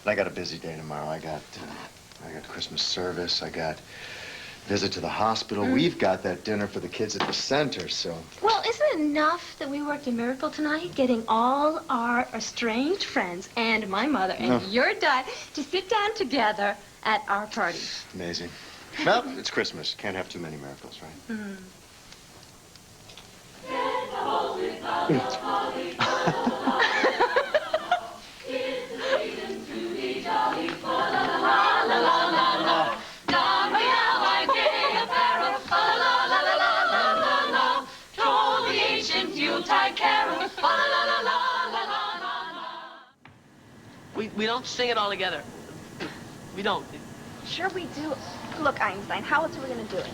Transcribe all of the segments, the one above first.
But I got a busy day tomorrow. I got Christmas service. I got visit to the hospital. We've got that dinner for the kids at the center, so... Well, isn't it enough that we worked a miracle tonight, getting all our estranged friends and my mother and your dad to sit down together at our party? Amazing. Well, it's Christmas. Can't have too many miracles, right? We don't sing it all together. We don't. Sure we do. Look, Einstein, how else are we going to do it?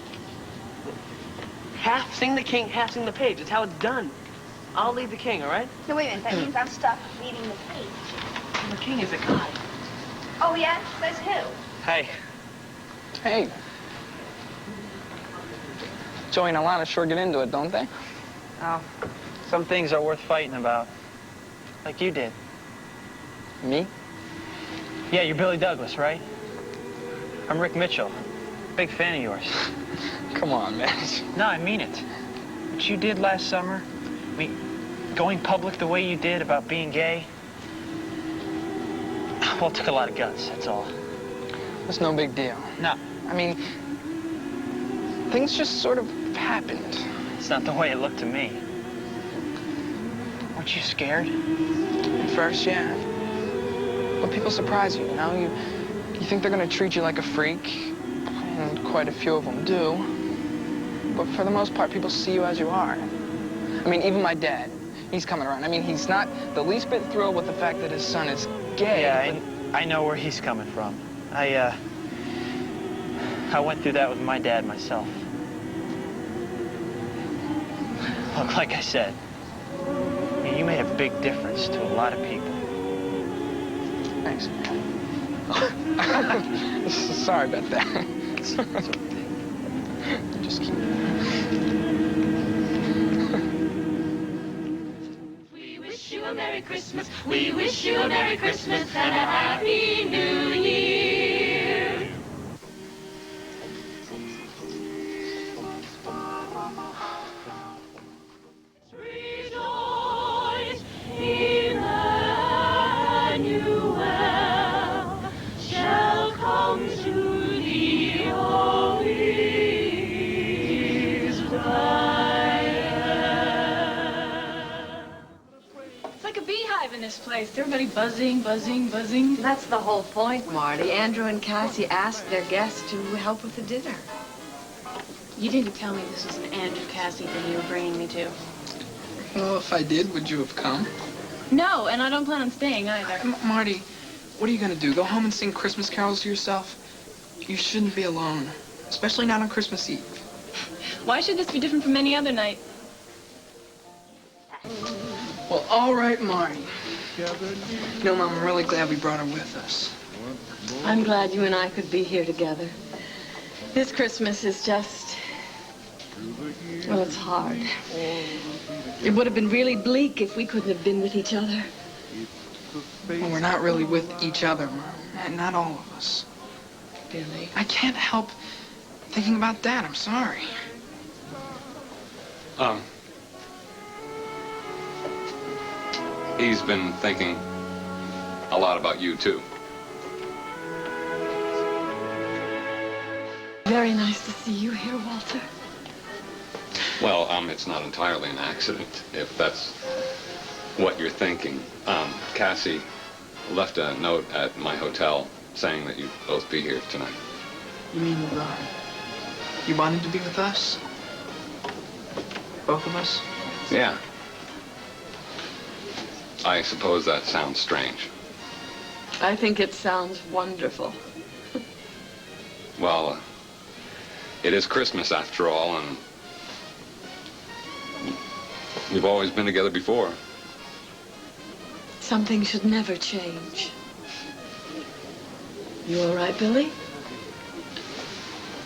Half sing the king, half sing the page. That's how it's done. I'll lead the king, all right? No, wait a minute. That means I'm stuck leading the page. The king is a god. Oh, yeah? Says who? Hey. Hey. Joey and Alana sure get into it, don't they? Oh, some things are worth fighting about. Like you did. Me? Yeah, you're Billy Douglas, right? I'm Rick Mitchell. Big fan of yours. Come on, man. No, I mean it. What you did last summer, going public the way you did about being gay, well, it took a lot of guts, that's all. It's no big deal. No. I mean, things just sort of happened. It's not the way it looked to me. Weren't you scared? At first, yeah. But people surprise you, you know? You think they're gonna treat you like a freak, and quite a few of them do. But for the most part, people see you as you are. I mean, even my dad, he's coming around. I mean, he's not the least bit thrilled with the fact that his son is gay. Yeah, I know where he's coming from. I went through that with my dad myself. Look, like I said, you made a big difference to a lot of people. Thanks. Sorry about that. Just keep... We wish you a Merry Christmas. We wish you a Merry Christmas and a Happy New Year. Rejoice, Emmanuel shall come to thee, O Israel. It's like a beehive in this place. Everybody buzzing, buzzing, buzzing. That's the whole point, Marty. Andrew and Cassie asked their guests to help with the dinner. You didn't tell me this was an Andrew Cassie thing you were bringing me to. Well, if I did, would you have come? No, and I don't plan on staying either. Marty, what are you gonna do? Go home and sing Christmas carols to yourself? You shouldn't be alone, especially not on Christmas Eve. Why should this be different from any other night? Well, all right, Marty. No, Mom, I'm really glad we brought her with us. I'm glad you and I could be here together. This Christmas is just... well, it's hard. It would have been really bleak if we couldn't have been with each other. Well, we're not really with each other, Mom. Not all of us. Billy. I can't help thinking about Dad. I'm sorry. He's been thinking a lot about you, too. Very nice to see you here, Walter. Well, it's not entirely an accident, if that's what you're thinking. Cassie left a note at my hotel saying that you'd both be here tonight. You mean, you wanted to be with us? Both of us? Yeah. I suppose that sounds strange. I think it sounds wonderful. Well, it is Christmas after all, and we've always been together before. Something should never change. You all right, Billy?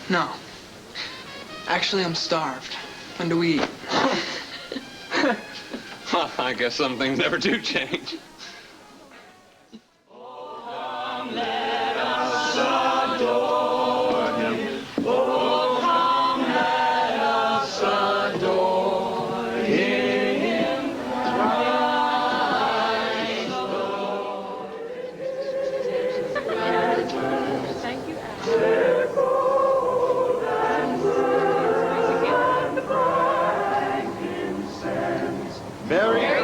No. Actually, I'm starved. When do we eat? Well, I guess some things never do change. Oh, Merry